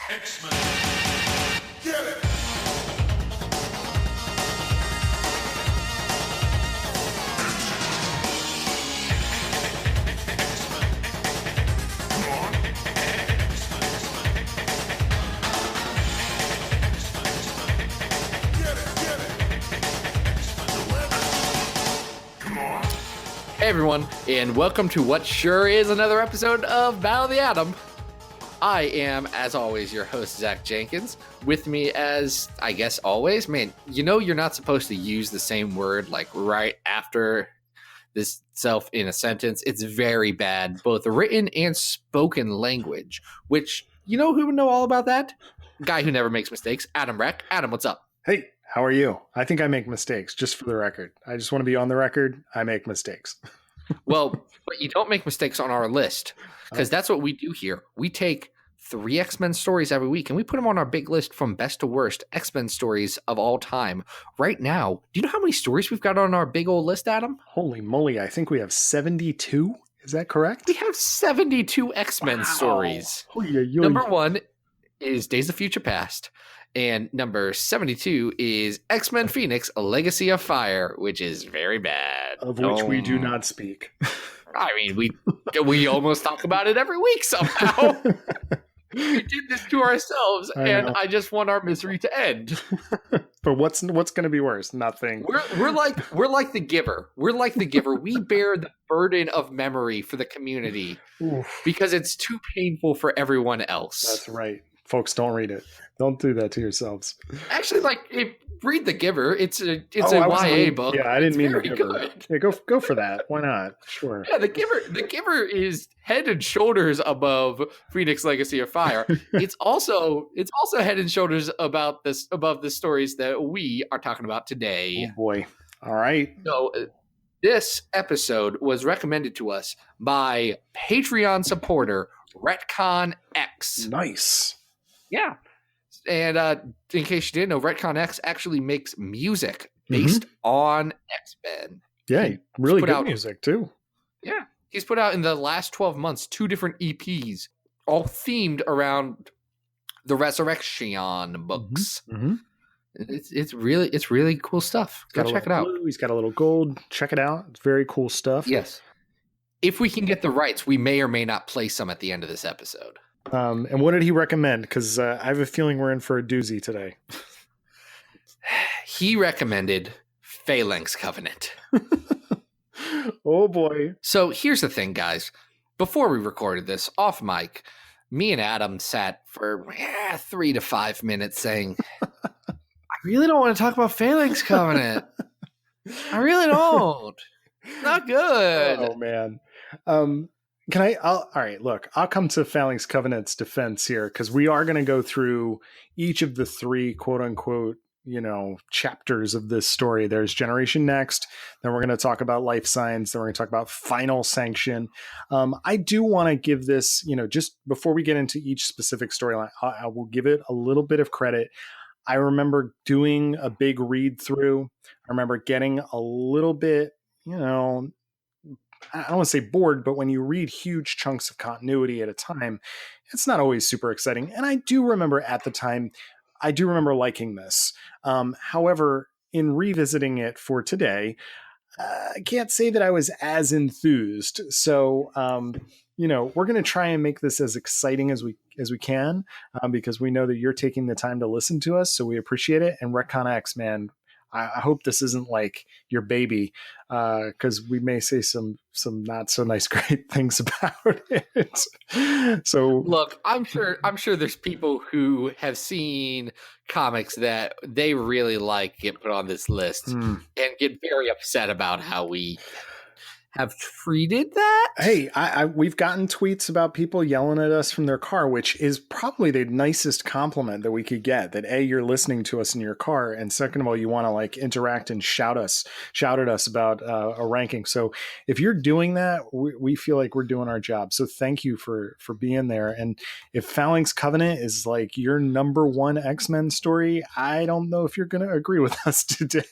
X-Men. Get it! Hey everyone, and welcome to what sure is another episode of Battle of the Atom. I am, as always, your host, Zach Jenkins. With me as, I guess, always, man, you know you're not supposed to use the same word, like, right after this self in a sentence. It's very bad, both written and spoken language, which, you know who would know all about that? Guy who never makes mistakes, Adam Reck. Adam, what's up? Hey, how are you? I think I make mistakes, just for the record. I just want to be on the record. I make mistakes. Well, but you don't make mistakes on our list, because that's what we do here. We take 3 X-Men stories every week, and we put them on our big list from best to worst X-Men stories of all time. Right now, do you know how many stories we've got on our big old list, Adam? Holy moly, I think we have 72. Is that correct? We have 72 X-Men stories. Number 1 is Days of Future Past. And number 72 is X-Men Phoenix, A Legacy of Fire, which is very bad. Of which we do not speak. I mean, we almost talk about it every week somehow. We did this to ourselves, and I just want our misery to end. But what's going to be worse? Nothing. We're like the giver. We're like the giver. We bear the burden of memory for the community because it's too painful for everyone else. That's right. Folks, don't read it. Don't do that to yourselves. Actually, read The Giver. It's a YA book. Yeah, I didn't mean The Giver. Good. Yeah, go for that. Why not? Sure. Yeah, The Giver is head and shoulders above Phoenix Legacy of Fire. It's also head and shoulders above the stories that we are talking about today. Oh boy. All right. So this episode was recommended to us by Patreon supporter Retcon X. Nice. Yeah. And in case you didn't know, Retcon X actually makes music based on X-Men. Yeah, really good music too. Yeah. He's put out in the last 12 months 2 different EPs, all themed around the Resurrection books. Mm-hmm. It's really cool stuff. Go check it out. Blue, he's got a little gold. Check it out. It's very cool stuff. Yes. If we can get the rights, we may or may not play some at the end of this episode. And what did he recommend? Because I have a feeling we're in for a doozy today. He recommended Phalanx Covenant. Oh, boy. So here's the thing, guys. Before we recorded this off mic, me and Adam sat for 3 to 5 minutes saying, I really don't want to talk about Phalanx Covenant. I really don't. Not good. Oh, man. All right, look, I'll come to Phalanx Covenant's defense here because we are going to go through each of the 3 quote unquote, chapters of this story. There's Generation Next. Then we're going to talk about Life Signs. Then we're going to talk about Final Sanction. I do want to give this, just before we get into each specific storyline, I will give it a little bit of credit. I remember doing a big read through. I remember getting a little bit, I don't want to say bored, but when you read huge chunks of continuity at a time, it's not always super exciting. And I do remember at the time, liking this. However, in revisiting it for today, I can't say that I was as enthused. So, we're going to try and make this as exciting as we can, because we know that you're taking the time to listen to us. So we appreciate it. And Retcon X, man, I hope this isn't like your baby, because we may say some not so nice great things about it. So look, I'm sure there's people who have seen comics that they really like get put on this list and get very upset about how we have treated that. Hey, we've gotten tweets about people yelling at us from their car, which is probably the nicest compliment that we could get, that A, you're listening to us in your car, and second of all, you want to interact and shout at us about a ranking. So if you're doing that, we feel like we're doing our job. So thank you for being there. And if Phalanx Covenant is your number 1 X-Men story, I don't know if you're going to agree with us today.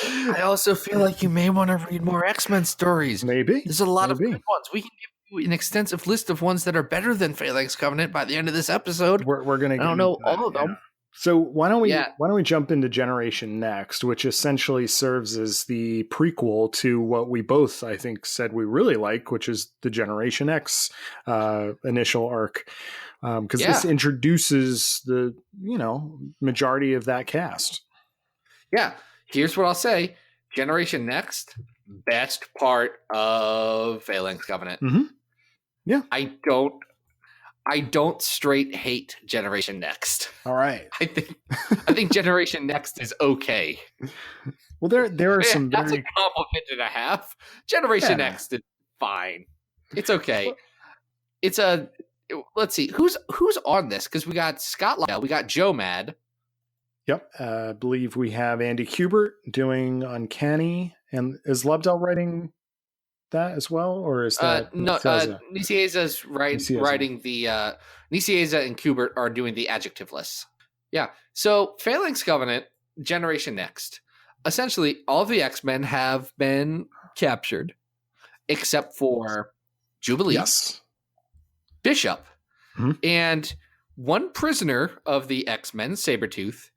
I also feel like you may want to read more X-Men stories. Maybe there's a lot of good ones. We can an extensive list of ones that are better than Phalanx Covenant by the end of this episode. We're gonna. I don't know all of them. Yeah. So why don't Yeah. we jump into Generation Next, which essentially serves as the prequel to what we both, I think, said we really like, which is the Generation X initial arc, because this introduces the majority of that cast. Yeah. Here's what I'll say: Generation Next, best part of Phalanx Covenant. Mm-hmm. Yeah. I don't straight hate Generation Next. All right. I think Generation Next is okay. Well, there are some that's very... a compliment and a half. Generation Next is fine. It's okay. It's a let's see who's on this, because we got Scott Lyle, we got Joe Mad. Yep, I believe we have Andy Kubert doing Uncanny, and is Lobdell writing that as well, or is that Nisieza's writing the Nisieza and Kubert are doing the adjective lists. Yeah. So Phalanx Covenant, Generation Next. Essentially, all of the X-Men have been captured, except for Jubilee, yes, Bishop, and one prisoner of the X-Men, Sabretooth,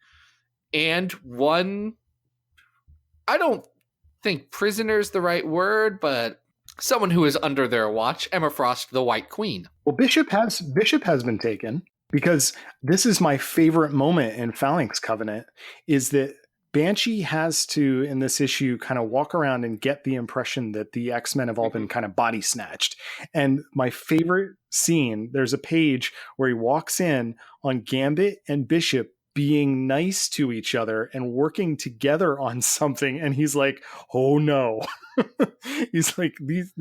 and one, I don't think prisoner's the right word, but someone who is under their watch, Emma Frost, the White Queen. Well, Bishop has been taken, because this is my favorite moment in Phalanx Covenant, is that Banshee has to, in this issue, kind of walk around and get the impression that the X-Men have all been kind of body snatched. And my favorite scene, there's a page where he walks in on Gambit and Bishop being nice to each other and working together on something, and he's like, oh no. He's like,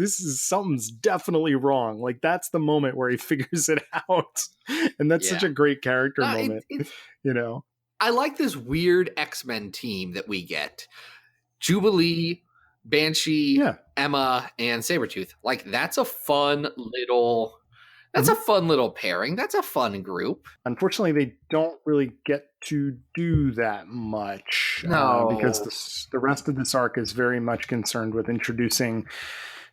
something's definitely wrong. Like, that's the moment where he figures it out, and that's such a great character moment. I like this weird X-Men team that we get: Jubilee, Banshee, Emma, and Sabretooth. Like, that's a fun little pairing. That's a fun group. Unfortunately, they don't really get to do that much. No. Because the rest of this arc is very much concerned with introducing,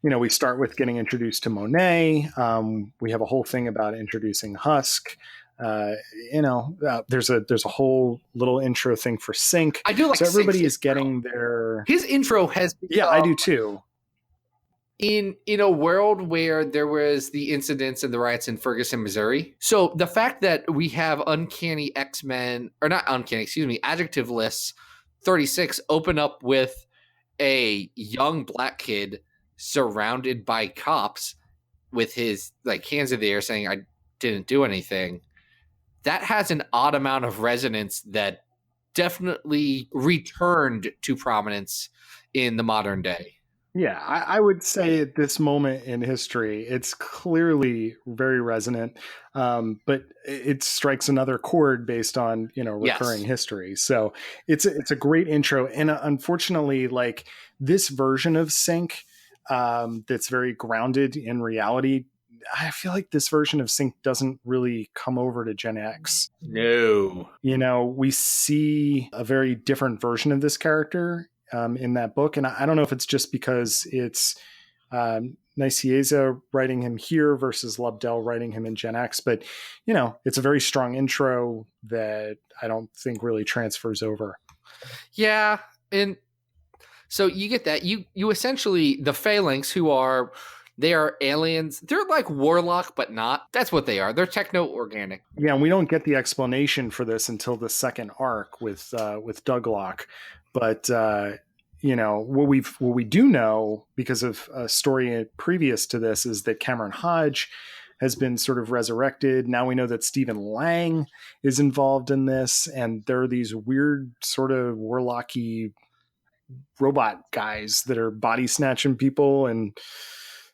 we start with getting introduced to Monet. We have a whole thing about introducing Husk. There's a whole little intro thing for Sync. I do like so everybody Sync's is getting their... His intro has become... Yeah, I do too. In a world where there was the incidents and the riots in Ferguson, Missouri. So the fact that we have Uncanny X-Men, or not Uncanny, excuse me, Adjective Lists 36 open up with a young black kid surrounded by cops with his hands in the air saying, I didn't do anything. That has an odd amount of resonance that definitely returned to prominence in the modern day. Yeah, I would say at this moment in history, it's clearly very resonant, but it strikes another chord based on recurring history. So it's a great intro, and unfortunately, this version of Sync that's very grounded in reality, I feel like this version of Sync doesn't really come over to Gen X. No, we see a very different version of this character in that book. And I don't know if it's just because it's Nicieza writing him here versus Lobdell writing him in Gen X, but it's a very strong intro that I don't think really transfers over. Yeah. And so you get that you essentially, the Phalanx, they are aliens. They're like Warlock, but not. That's what they are. They're techno-organic. Yeah. And we don't get the explanation for this until the second arc with Douglock. But, what we do know, because of a story previous to this, is that Cameron Hodge has been sort of resurrected. Now we know that Stephen Lang is involved in this, and there are these weird sort of warlocky robot guys that are body snatching people and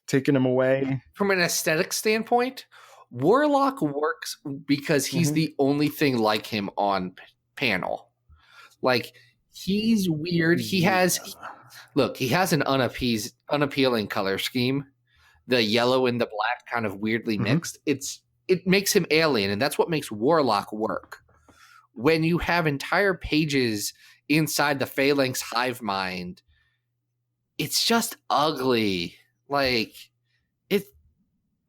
taking them away. From an aesthetic standpoint, Warlock works because he's the only thing like him on panel. He's weird. He has an unappealing color scheme. The yellow and the black kind of weirdly mixed. It makes him alien, and that's what makes Warlock work. When you have entire pages inside the Phalanx hive mind, it's just ugly.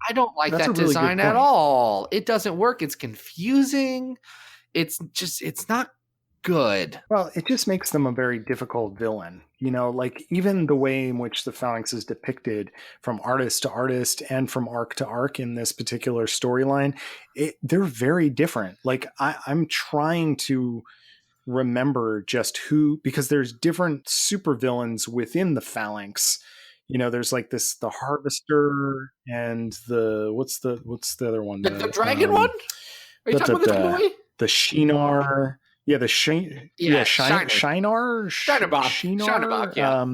I don't like That's that a really good design at point. all. It doesn't work. It's confusing. It's not good. Well, it just makes them a very difficult villain. Like even the way in which the Phalanx is depicted from artist to artist and from arc to arc in this particular storyline, they're very different. Like I'm trying to remember just who, because there's different supervillains within the Phalanx. There's like the Harvester and what's the other one? The dragon one? Are you talking about the dragon boy? The Shinar. Yeah, Shinar. Shinar. Yeah.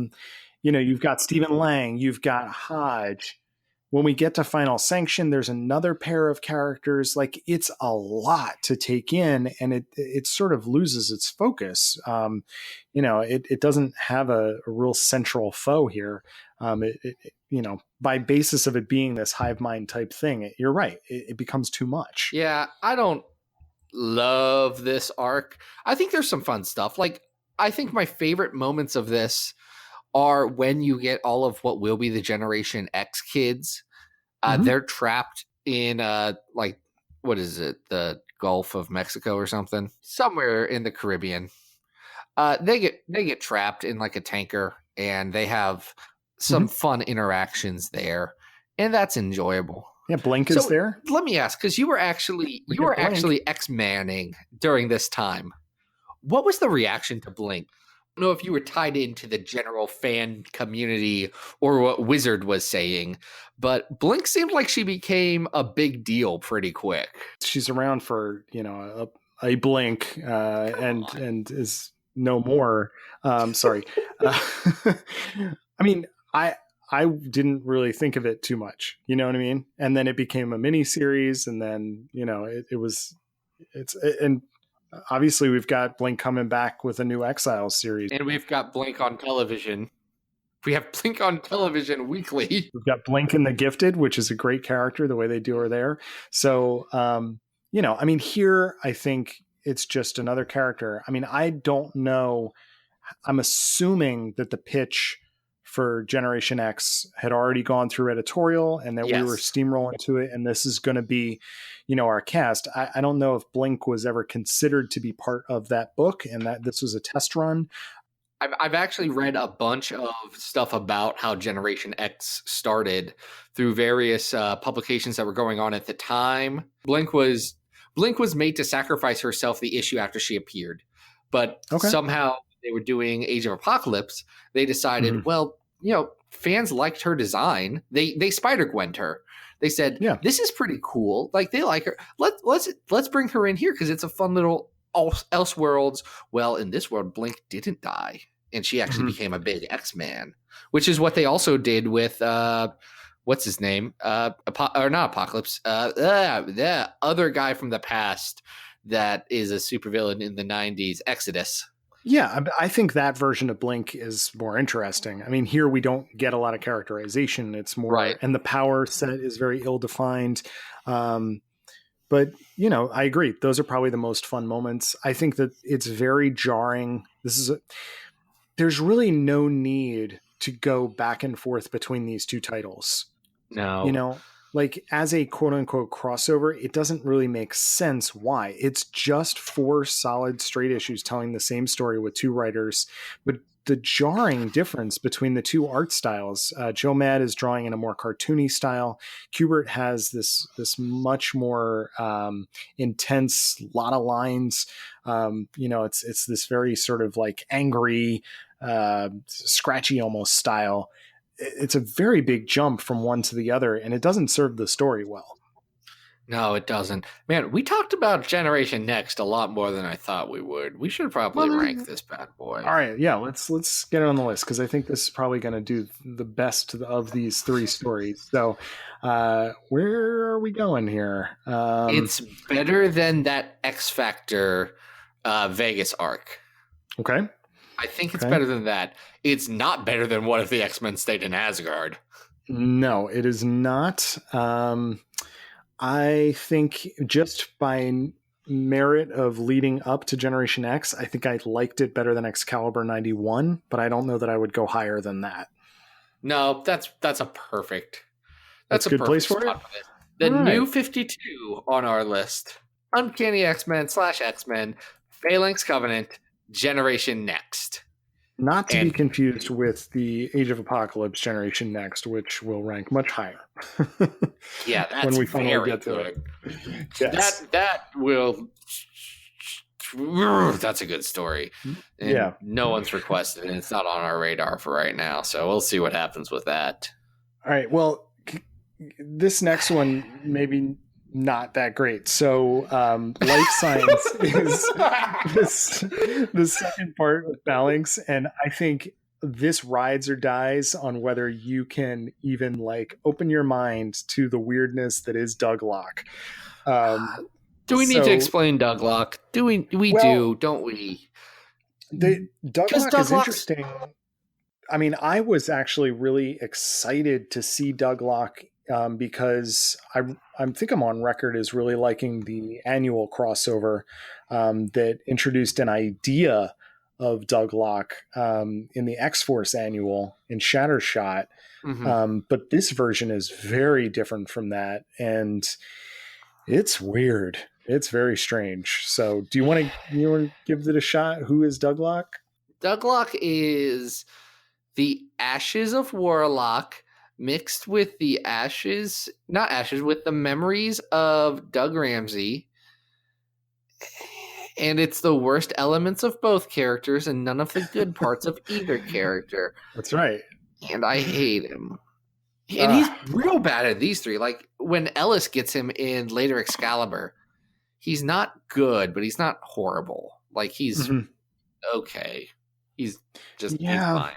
You've got Stephen Lang, you've got Hodge. When we get to Final Sanction, there's another pair of characters. Like, it's a lot to take in, and it sort of loses its focus. It doesn't have a real central foe here. By basis of it being this hive mind type thing, you're right. It becomes too much. Yeah, I don't love this arc. I think there's some fun stuff. Like, I think my favorite moments of this are when you get all of what will be the Generation X kids. They're trapped in what is it? The Gulf of Mexico or something? Somewhere in the Caribbean. They get trapped in like a tanker, and they have some fun interactions there, and that's enjoyable. Yeah, Blink is there. Let me ask, because you were actually X-manning during this time. What was the reaction to Blink? I don't know if you were tied into the general fan community or what Wizard was saying, but Blink seemed like she became a big deal pretty quick. She's around for a blink and is no more. Sorry. I mean, I didn't really think of it too much, you know what I mean? And then it became a mini series, and then, and obviously we've got Blink coming back with a new Exiles series. And we've got Blink on television. We have Blink on television weekly. We've got Blink in The Gifted, which is a great character, the way they do her there. So, here I think it's just another character. I mean, I don't know. I'm assuming that the pitch for Generation X had already gone through editorial, and that we were steamrolling to it, and this is going to be, our cast. I don't know if Blink was ever considered to be part of that book, and that this was a test run. I've actually read a bunch of stuff about how Generation X started through various publications that were going on at the time. Blink was made to sacrifice herself the issue after she appeared, but somehow they were doing Age of Apocalypse. They decided, fans liked her design. They Spider-Gwen'd her. They said, this is pretty cool. Like, they like her. Let's bring her in here because it's a fun little Elseworlds. Well, in this world, Blink didn't die, and she actually became a big X-Man, which is what they also did with what's his name? Not Apocalypse. The other guy from the past that is a supervillain in the 90s, Exodus. Yeah, I think that version of Blink is more interesting. I mean, here we don't get a lot of characterization. It's more, and the power set is very ill-defined. But, I agree. Those are probably the most fun moments. I think that it's very jarring. There's really no need to go back and forth between these two titles. No. Like, as a quote-unquote crossover, it doesn't really make sense why. It's just 4 solid straight issues telling the same story with 2 writers. But the jarring difference between the 2 art styles, Joe Mad is drawing in a more cartoony style. Kubert has this much more intense, lot of lines. It's this very sort of like angry, scratchy almost style. It's a very big jump from one to the other, and it doesn't serve the story well. No, it doesn't. Man, we talked about Generation Next a lot more than I thought we would. We should probably rank this bad boy. All right, yeah, let's get it on the list, because I think this is probably going to do the best of these 3 stories. So, where are we going here? It's better than that X Factor Vegas arc. Okay. I think it's better than that. It's not better than What If the X-Men Stayed in Asgard. No, it is not. I think just by merit of leading up to Generation X, I think I liked it better than Excalibur 91, but I don't know that I would go higher than that. No, that's a perfect That's a good perfect place for spot it. for this. The All new right. 52 on our list: Uncanny X-Men / X-Men, Phalanx Covenant, Generation Next. Not to be And confused with the Age of Apocalypse Generation Next, which will rank much higher. yeah, that's when we finally very get to good. it. Yes. That will. That's a good story. And Yeah. no one's requested it. It's not on our radar for right now. So we'll see what happens with that. All right. Well, this next one maybe not that great. So, life science is the second part of Phalanx, and I think this rides or dies on whether you can even like open your mind to the weirdness that is Douglock. Do we need to explain Douglock? Don't we? The Douglock is Douglock's- interesting. I mean, I was actually really excited to see Douglock because I think I'm on record as really liking the annual crossover that introduced an idea of Douglock in the X-Force annual in Shattershot. Mhm. But this version is very different from that, and it's weird. It's very strange. So, do you want to give it a shot? Who is Douglock? Douglock is the ashes of Warlock mixed with the with the memories of Doug Ramsey. And it's the worst elements of both characters and none of the good parts of either character. That's right. And I hate him. And he's real bad at these three. Like when Ellis gets him in later Excalibur, he's not good, but he's not horrible. Like he's okay. He's just he's fine.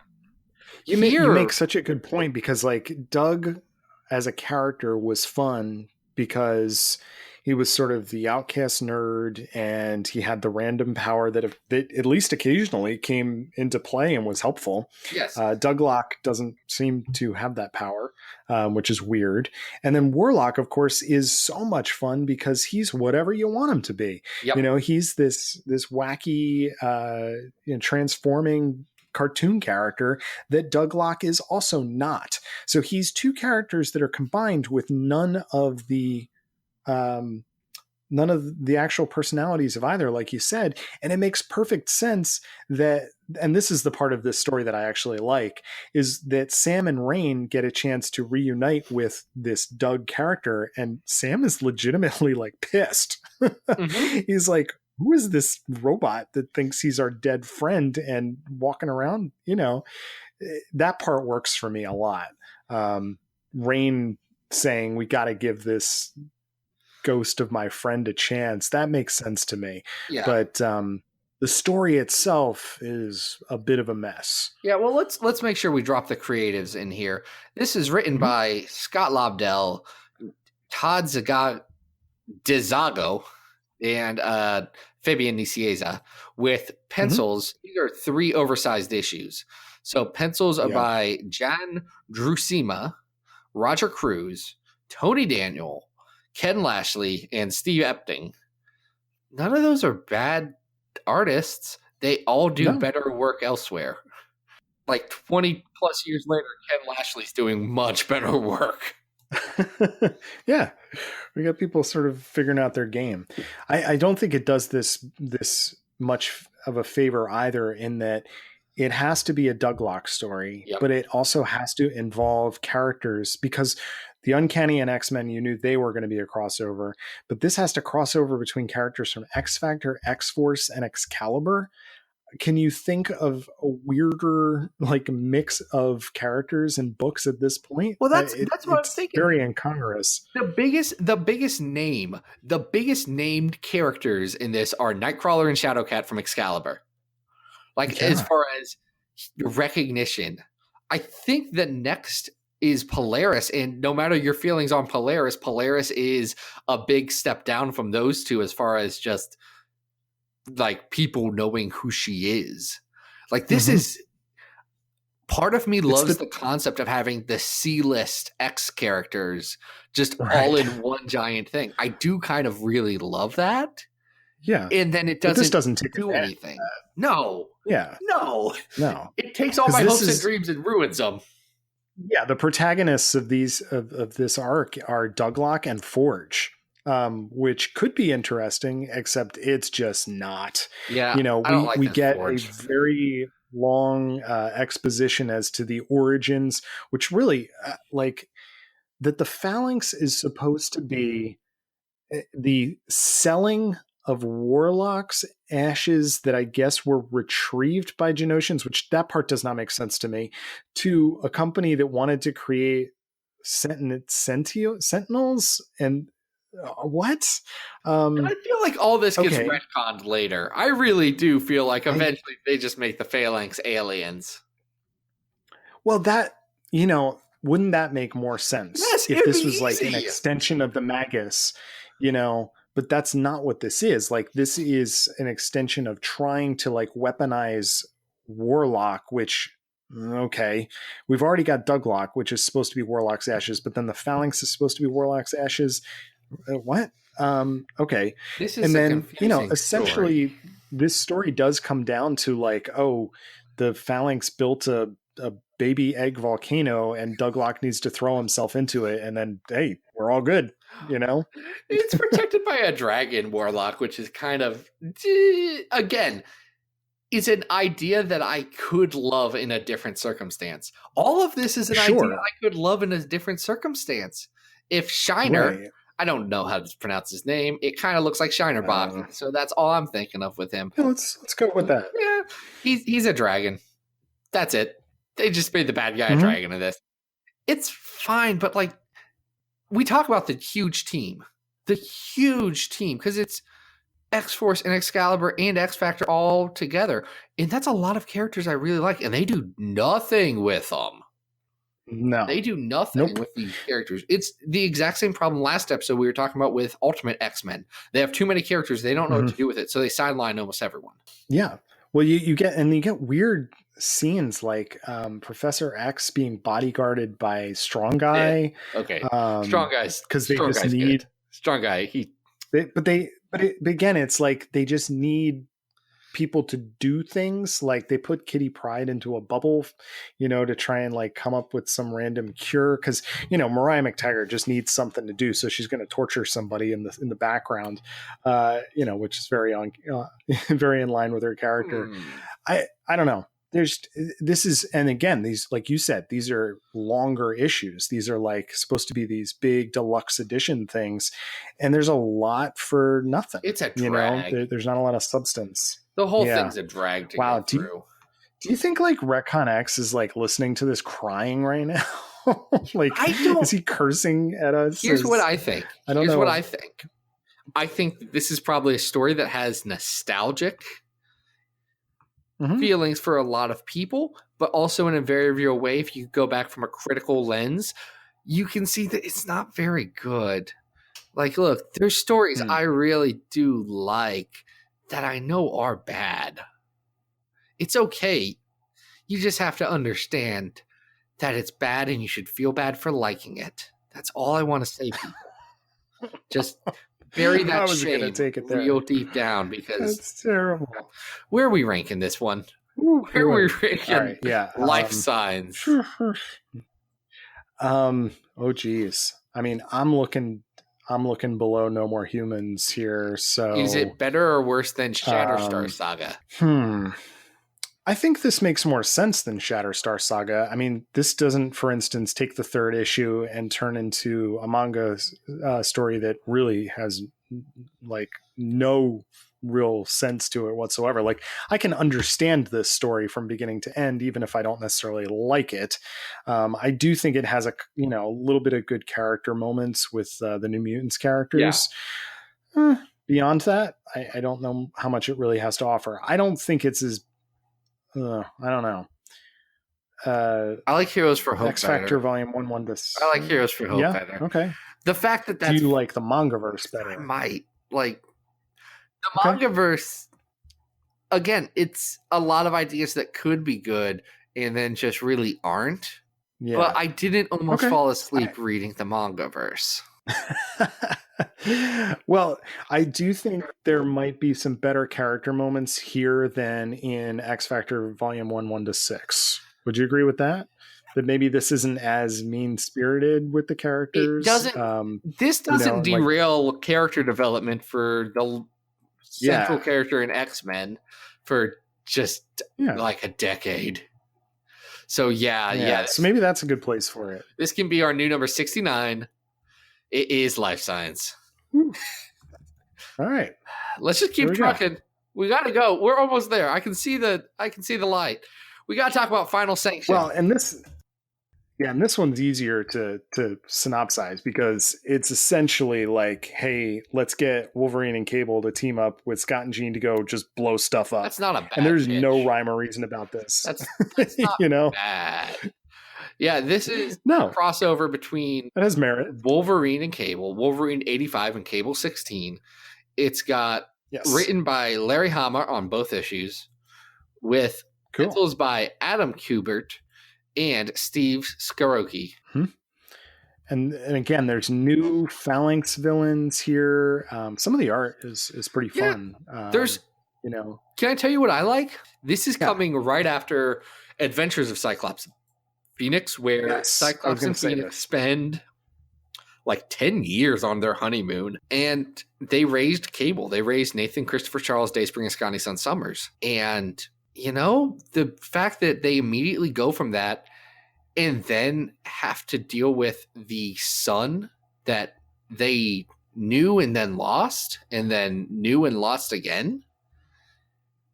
You make such a good point because like Doug as a character was fun because he was sort of the outcast nerd and he had the random power that at least occasionally came into play and was helpful. Yes. Douglock doesn't seem to have that power, which is weird. And then Warlock, of course, is so much fun because he's whatever you want him to be. Yep. You know, he's this wacky, transforming cartoon character that Douglock is also not. So he's two characters that are combined with none of the actual personalities of either, like you said, and it makes perfect sense that, and this is the part of this story that I actually like, is that Sam and Rain get a chance to reunite with this Doug character, and Sam is legitimately like pissed. He's like, who is this robot that thinks he's our dead friend and walking around? You know, that part works for me a lot. Rain saying, we got to give this ghost of my friend a chance. That makes sense to me. Yeah. But the story itself is a bit of a mess. Yeah, well, let's make sure we drop the creatives in here. This is written by Scott Lobdell, Todd DeZago, and Fabian Nicieza, with pencils. These are 3 oversized issues. So pencils are by Jan Drusima, Roger Cruz, Tony Daniel, Ken Lashley, and Steve Epting. None of those are bad artists. They all do better work elsewhere. Like 20 plus years later, Ken Lashley's doing much better work. Yeah, we got people sort of figuring out their game. I don't think it does this much of a favor either, in that it has to be a Douglock story, but it also has to involve characters, because the Uncanny and X-Men, you knew they were going to be a crossover, but this has to cross over between characters from X-Factor, X-Force, and Excalibur. Can you think of a weirder like mix of characters and books at this point? Well, that's what I was thinking. Very incongruous. The biggest named characters in this are Nightcrawler and Shadowcat from Excalibur. Like as far as recognition, I think that next is Polaris, and no matter your feelings on Polaris is a big step down from those two as far as just like people knowing who she is. Like this is part of me loves the concept of having the C-list X characters just all in one giant thing. I do kind of really love that. Yeah. And then it doesn't do anything. No. Yeah. No. No. It takes all my hopes and dreams and ruins them. Yeah, the protagonists of this arc are Douglock and Forge, which could be interesting, except it's just not. Yeah, You know, I don't we like we this get a Forge. very long exposition as to the origins, which really like that the Phalanx is supposed to be the selling of Warlock's ashes that I guess were retrieved by Genosians, which that part does not make sense to me, to a company that wanted to create Sentinels and what? And I Um, feel like all this gets okay, retconned later. I really do feel like I eventually they just make the Phalanx aliens. well that wouldn't that make more sense Yes, if it'd this be was like an easy. extension of the Magus, but that's not what this is. Like this is an extension of trying to like weaponize Warlock, which okay, we've already got Douglock, which is supposed to be Warlock's ashes, but then the Phalanx is supposed to be Warlock's ashes. What? Okay. This is And a then, confusing story. essentially this story does come down to like, oh, the Phalanx built a baby egg volcano and Douglock needs to throw himself into it. And then, hey, we're all good, you know? It's protected by a dragon warlock, which is kind of, again, is an idea that I could love in a different circumstance. All of this is an idea Sure. I could love in a different circumstance. If Shiner, Right. I don't know how to pronounce his name, it kind of looks like Shiner Uh, so that's all I'm thinking of with him. yeah, let's go with that. Yeah, he's a dragon. That's it. They just made the bad guy a Mhm. dragon in this. It's fine, but like we talk about the huge team, because it's X Force and Excalibur and X Factor all together, and that's a lot of characters I really like, and they do nothing with them. No. They do nothing Nope. with these characters. It's the exact same problem last episode we were talking about with Ultimate X-Men. They have too many characters, they don't know what to do with it, so they sideline almost everyone. Yeah. Well, you get weird scenes like Professor X being bodyguarded by Strong Guy. Okay. Strong because they just need good. Strong Guy, but again, it's like they just need people to do things. Like they put Kitty Pryde into a bubble, to try and like come up with some random cure. Because Mariah McTaggart just needs something to do, so she's going to torture somebody in the background, which is very very in line with her character. I don't know. And again, these, like you said, these are longer issues. These are like supposed to be these big deluxe edition things, and there's a lot for nothing. It's a drag. There's not a lot of substance. The whole Yeah. thing's a drag to Wow, go through. Do you think like Retcon X is like listening to this crying right now? Like, is he cursing at us? Here's what I think. I don't Here's know. what I think. I think this is probably a story that has nostalgic feelings for a lot of people, but also in a very real way. If you go back from a critical lens, you can see that it's not very good. Like, look, there's stories I really do like that I know are bad. It's okay. You just have to understand that it's bad and you should feel bad for liking it. That's all I want to say, people. Just bury that shame real deep down, because that's terrible. Where are we ranking this one? Where are we ranking life signs? Oh geez. I mean, I'm looking below No More Humans here. So is it better or worse than Shatterstar Saga? I think this makes more sense than Shatterstar Saga. I mean, this doesn't, for instance, take the third issue and turn into a manga story that really has like no real sense to it whatsoever. Like, I can understand this story from beginning to end, even if I don't necessarily like it. I do think it has a little bit of good character moments with the New Mutants characters. Yeah. Beyond that, I don't know how much it really has to offer. I don't think it's as I don't know. I like Heroes for Hope. X Factor Volume 1 to. I like Heroes for Hope better. Okay. The fact that do you like the mangaverse better? I might like the mangaverse. Again, it's a lot of ideas that could be good and then just really aren't. Yeah. But I didn't almost fall asleep reading the mangaverse. Well, I do think there might be some better character moments here than in X Factor Volume 1 to 6. Would you agree with that? that maybe this isn't as mean spirited with the characters. It doesn't. This doesn't like- derail character development for the central character in X-Men for just like a decade. So yeah. So maybe that's a good place for it. This can be our new number 69. It is Life Science. All right. Let's just keep trucking. We got to go. We're almost there. I can see the light. We got to talk about Final Sanction. Well, and this one's easier to synopsize because it's essentially like, hey, let's get Wolverine and Cable to team up with Scott and Jean to go just blow stuff up. That's not a bad And there's pitch. no rhyme or reason about this. That's not bad. Yeah, this is a crossover between it has merit. Wolverine and Cable, Wolverine 85 and Cable 16. It's got written by Larry Hama on both issues, with pencils by Adam Kubert and Steve Skaroki. And again, there's new Phalanx villains here. Some of the art is pretty fun. There's, can I tell you what I like? This is coming right after Adventures of Cyclops Phoenix, where Cyclops and Phoenix spend like 10 years on their honeymoon, and they raised Cable. They raised Nathan Christopher Charles Dayspring and Scotty Sun Summers. And, the fact that they immediately go from that and then have to deal with the son that they knew and then lost, and then knew and lost again.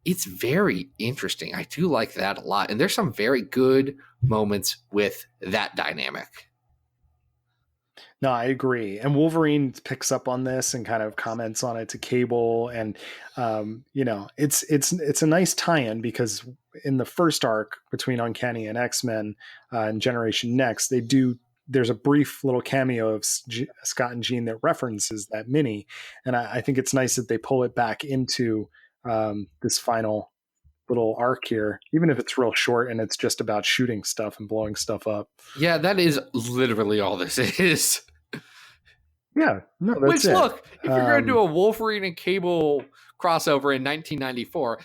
It's very interesting. I do like that a lot. And there's some very good moments with that dynamic. No, I agree. And Wolverine picks up on this and kind of comments on it to Cable. And, it's a nice tie-in because in the first arc between Uncanny and X-Men and Generation Next, there's a brief little cameo of Scott and Jean that references that mini. And I think it's nice that they pull it back into this final little arc here, even if it's real short and it's just about shooting stuff and blowing stuff up. Yeah, that is literally all this is. Yeah, no, that's it. Look, if you're going to do a Wolverine and Cable crossover in 1994,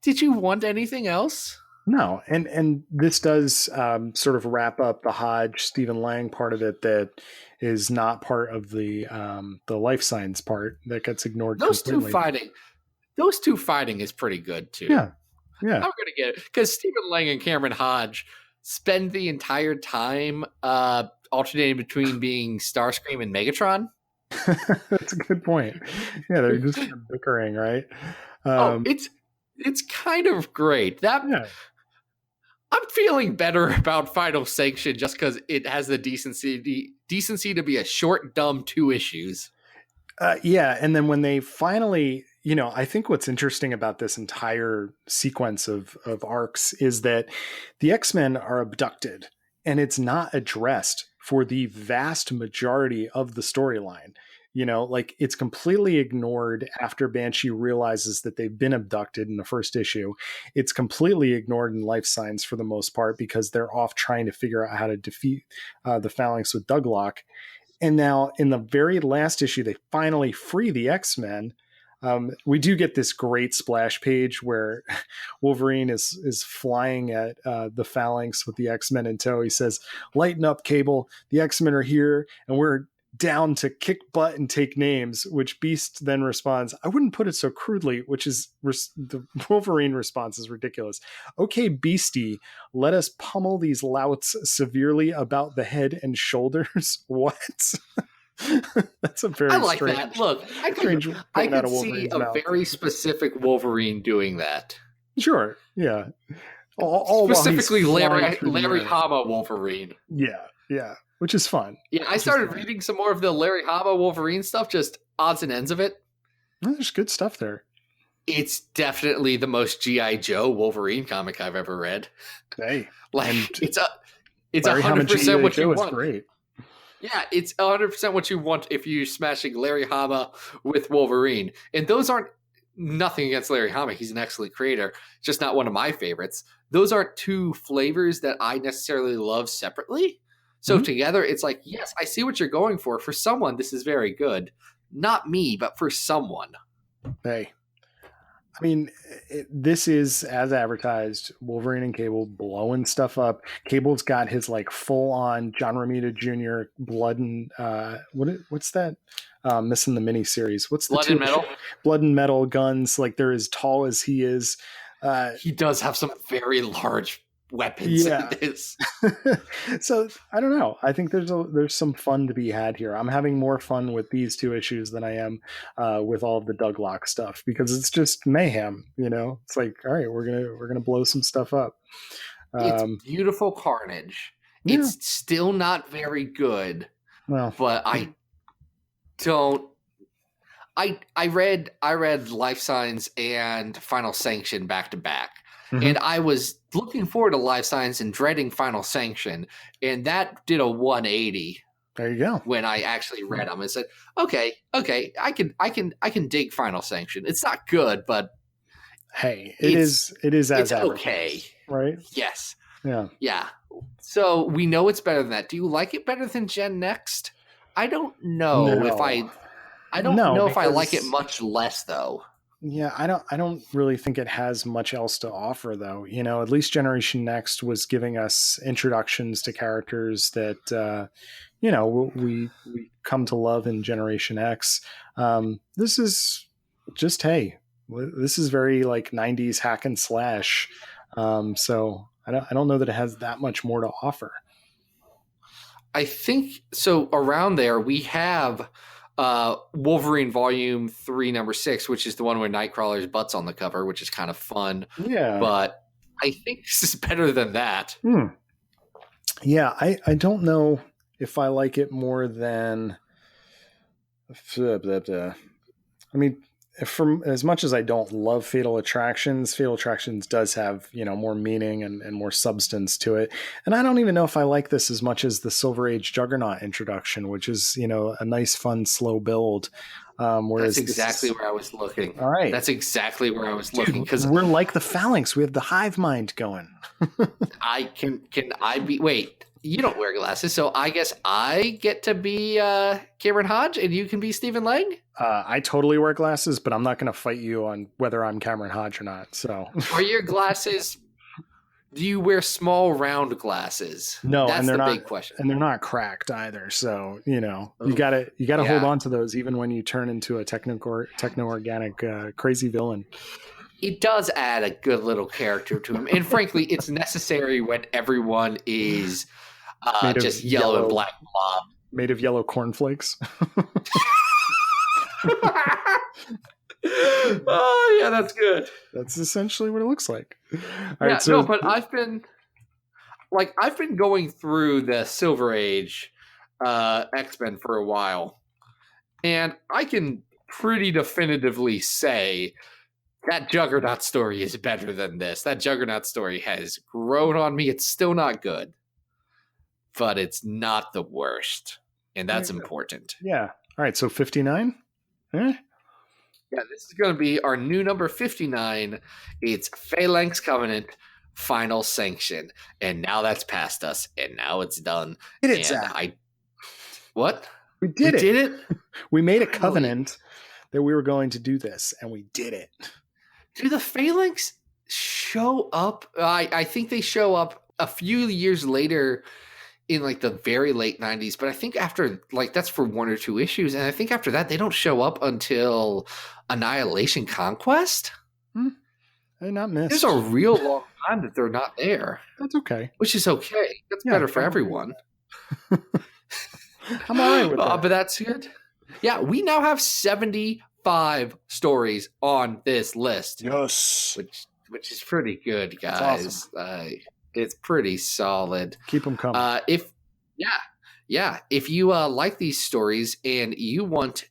did you want anything else? No, and this does sort of wrap up the Hodge Stephen Lang part of it that is not part of the life science part that gets ignored. Those completely. two fighting is pretty good too. Yeah. I'm gonna get it because Stephen Lang and Cameron Hodge spend the entire time alternating between being Starscream and Megatron. That's a good point. Yeah, they're just kind of bickering, right? It's kind of great. I'm feeling better about Final Sanction just because it has the decency to be a short, dumb 2 issues. And then when they finally, I think what's interesting about this entire sequence of arcs is that the X-Men are abducted, and it's not addressed for the vast majority of the storyline. It's completely ignored after Banshee realizes that they've been abducted in the first issue. It's completely ignored in Life Science for the most part because they're off trying to figure out how to defeat the Phalanx with Douglock. And now in the very last issue, they finally free the X-Men. We do get this great splash page where Wolverine is flying at the Phalanx with the X-Men in tow. He says, "Lighten up, Cable. The X-Men are here, and we're down to kick butt and take names," which Beast then responds, "I wouldn't put it so crudely," which is the Wolverine response is ridiculous. "Okay, Beastie, let us pummel these louts severely about the head and shoulders." What? That's a very I like strange, that. Look, I could see a very specific Wolverine doing that. Sure, yeah. All specifically Larry Hama Wolverine. Yeah. Which is fun. Yeah, I started reading some more of the Larry Hama Wolverine stuff, just odds and ends of it. There's good stuff there. It's definitely the most G.I. Joe Wolverine comic I've ever read. Hey. It's 100% what you want. Great. Yeah, it's 100% what you want if you're smashing Larry Hama with Wolverine. And those aren't nothing against Larry Hama. He's an excellent creator. Just not one of my favorites. Those aren't two flavors that I necessarily love separately. So together, it's like, yes, I see what you're going for. For someone, this is very good. Not me, but for someone. Hey, I mean, this is as advertised. Wolverine and Cable blowing stuff up. Cable's got his like full on John Romita Jr. blood and what's that? Missing the mini series. What's the Blood and Metal? Blood and Metal guns. Like they're as tall as he is. He does have some very large weapons in this. So I don't know. I think there's some fun to be had here. I'm having more fun with these two issues than I am with all of the Douglock stuff because it's just mayhem. It's like, all right, we're gonna blow some stuff up. It's beautiful carnage. Yeah. It's still not very good. Well, but I don't. I read Life Signs and Final Sanction back to back. Mm-hmm. And I was looking forward to Life Signs and dreading Final Sanction, and that did a 180. There you go. When I actually read them and said, "Okay, I can dig Final Sanction. It's not good, but hey, it's as okay, right? Yes, yeah. So we know it's better than that. Do you like it better than Gen Next? I don't know if I don't know if I like it much less though. Yeah, I don't really think it has much else to offer though. At least Generation Next was giving us introductions to characters that we come to love in Generation X. This is just this is very like 90s hack and slash. So I don't know that it has that much more to offer. I think so. Around there we have Wolverine Volume 3, Number 6, which is the one where Nightcrawler's butt's on the cover, which is kind of fun. Yeah. But I think this is better than that. Yeah, I don't know if I like it more than... I mean, from as much as I don't love Fatal Attractions does have, more meaning and more substance to it. And I don't even know if I like this as much as the Silver Age Juggernaut introduction, which is, a nice, fun, slow build. Whereas that's exactly where I was looking. All right. That's exactly where I was looking. Because we're like the Phalanx. We have the hive mind going. Wait, you don't wear glasses, so I guess I get to be Cameron Hodge and you can be Stephen Lang? I totally wear glasses, but I'm not going to fight you on whether I'm Cameron Hodge or not. So, are your glasses? Do you wear small round glasses? No, that's and they're the not big question. And they're not cracked either. So you gotta hold on to those even when you turn into a techno organic crazy villain. It does add a good little character to him, and frankly, it's necessary when everyone is just yellow and black blob made of yellow cornflakes. Oh yeah, that's good. That's essentially what it looks like. But I've been going through the Silver Age X-Men for a while, and I can pretty definitively say that Juggernaut story is better than this. That Juggernaut story has grown on me. It's still not good, but it's not the worst, and that's important. Yeah. All right, so 59? Yeah, this is going to be our new number 59. It's Phalanx Covenant Final Sanction. And now that's past us. And now it's done. What? We did it? We made a covenant that we were going to do this, and we did it. Do the Phalanx show up? I think they show up a few years later in like the very late 90s, but I think after that's for 1 or 2 issues, and I think after that they don't show up until Annihilation Conquest. They're not missed. There's a real long time that they're not there. That's okay. Which is okay. That's better for everyone. I'm all right with that. But that's good. Yeah, we now have 75 stories on this list. Yes. Which is pretty good, guys. Awesome. It's pretty solid. Keep them coming. If you like these stories and you want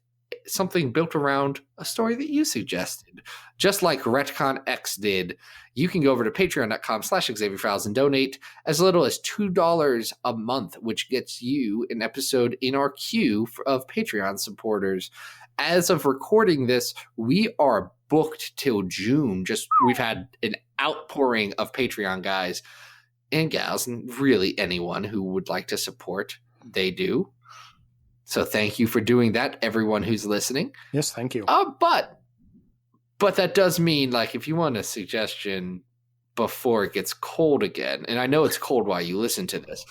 something built around a story that you suggested, just like Retcon X did, you can go over to patreon.com/XavierFiles and donate as little as $2 a month, which gets you an episode in our queue of Patreon supporters. As of recording this, we are booked till June. We've had an outpouring of Patreon guys and gals, and really anyone who would like to support, they do. So thank you for doing that, everyone who's listening. Yes, thank you. But But that does mean, like, if you want a suggestion before it gets cold again, and I know it's cold while you listen to this,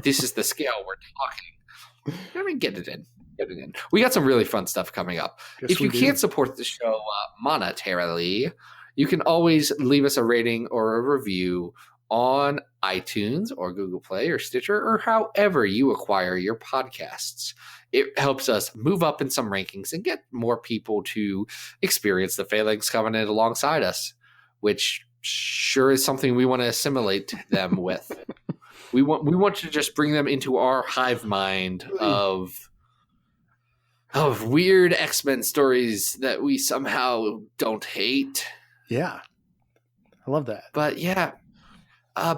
this is the scale we're talking. I mean, get it in. Get it in. We got some really fun stuff coming up. If you can't support the show monetarily, you can always leave us a rating or a review on iTunes or Google Play or Stitcher or however you acquire your podcasts. It helps us move up in some rankings and get more people to experience the Phalanx Covenant alongside us, which sure is something we want to assimilate them with. We want to just bring them into our hive mind of weird X-Men stories that we somehow don't hate. Yeah. I love that. But yeah,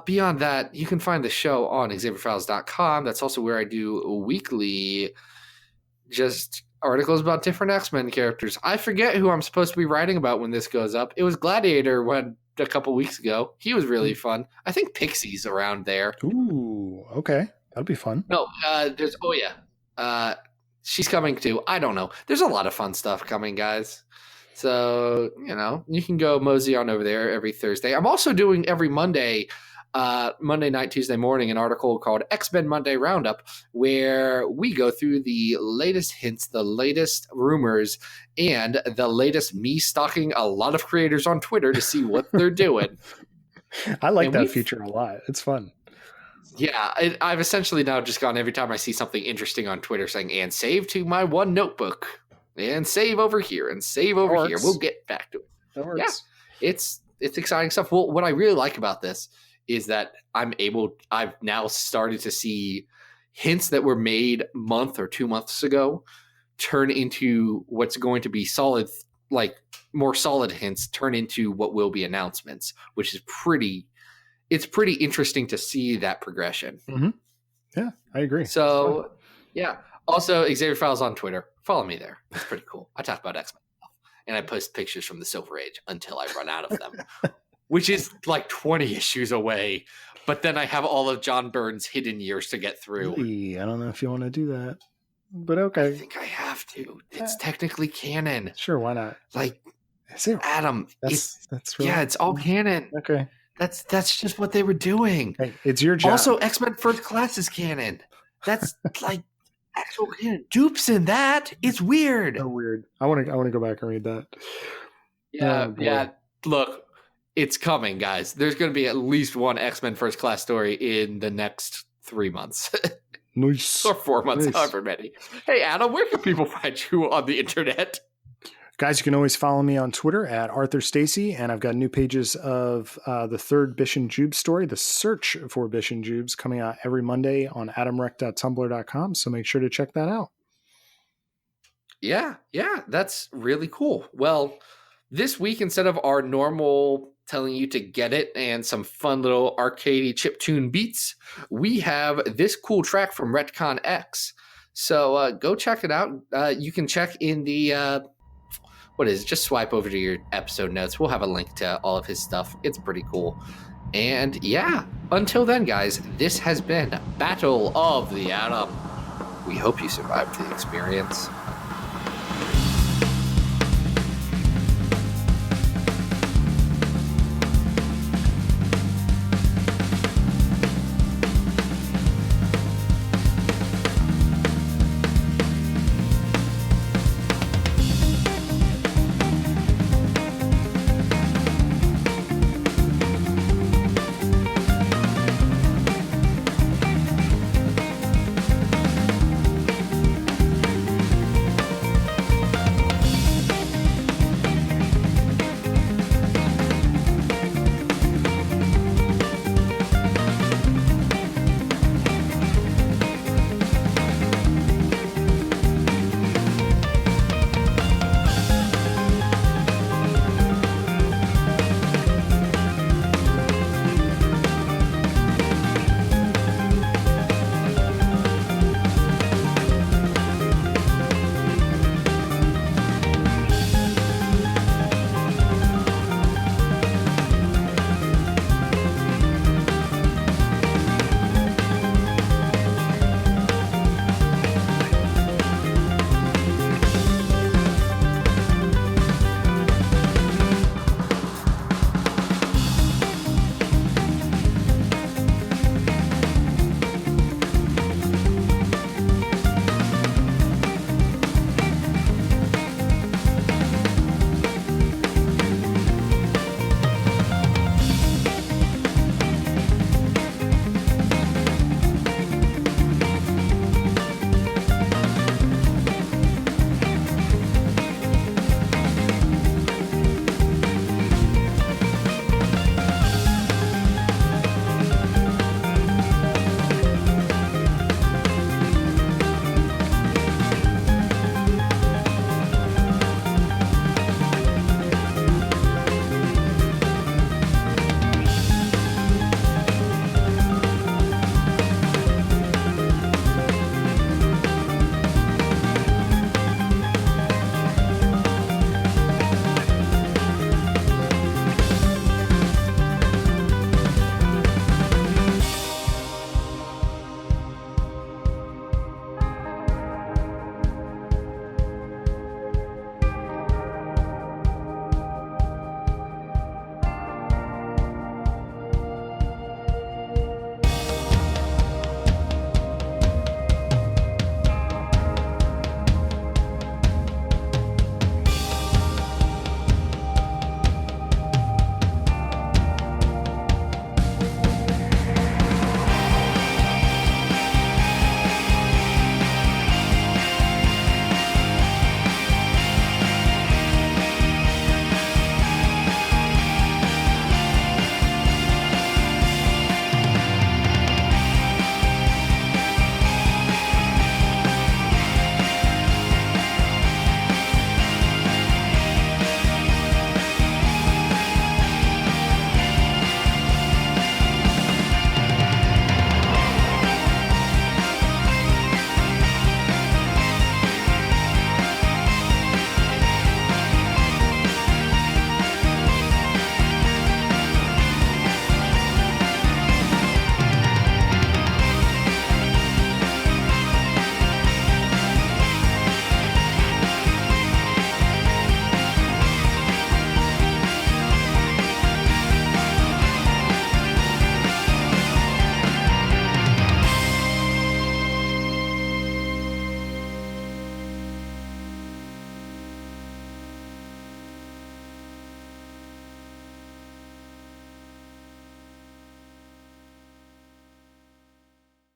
beyond that, you can find the show on XavierFiles.com. That's also where I do weekly just articles about different X-Men characters. I forget who I'm supposed to be writing about when this goes up. It was Gladiator a couple weeks ago. He was really fun. I think Pixie's around there. Ooh, okay. That'll be fun. No, there's she's coming too. I don't know. There's a lot of fun stuff coming, guys. So, you can go mosey on over there every Thursday. I'm also doing every Monday night, Tuesday morning, an article called X-Men Monday Roundup, where we go through the latest hints, the latest rumors, and the latest me stalking a lot of creators on Twitter to see what they're doing. I like that feature a lot. It's fun. Yeah, I've essentially now just gone every time I see something interesting on Twitter saying, and save to my one notebook, and save over here, and save over here. We'll get back to it. That works. Yeah, it's exciting stuff. Well, what I really like about this is that I've now started to see hints that were made a month or 2 months ago turn into what's going to be solid, like more solid hints turn into what will be announcements, which is pretty interesting to see that progression. Mm-hmm. Yeah, I agree. So, yeah. Also, Xavier Files on Twitter. Follow me there. It's pretty cool. I talk about X-Men stuff, and I post pictures from the Silver Age until I run out of them, which is like 20 issues away. But then I have all of John Byrne's hidden years to get through. I don't know if you want to do that, but okay. I think I have to. It's technically canon. Sure, why not? Like, is it Adam? That's really, it's all canon. Okay. That's just what they were doing. Hey, it's your job. Also, X-Men First Class is canon. That's like actual canon. Dupe's in that. It's weird. So weird. I want to go back and read that. Yeah. Look, it's coming, guys. There's going to be at least one X-Men First Class story in the next 3 months. Nice. Or 4 months, however many. Hey, Adam, where can people find you on the internet? Guys, you can always follow me on Twitter at Arthur Stacy, and I've got new pages of the third Bish and Jubes story, The Search for Bish and Jubes, coming out every Monday on adamrec.tumblr.com, so make sure to check that out. Yeah, that's really cool. Well, this week, instead of our normal telling you to get it and some fun little arcadey chiptune beats, we have this cool track from Retcon X. So go check it out. You can check in the... just swipe over to your episode notes. We'll have a link to all of his stuff. It's pretty cool. And yeah, until then, guys, this has been Battle of the Atom. We hope you survived the experience.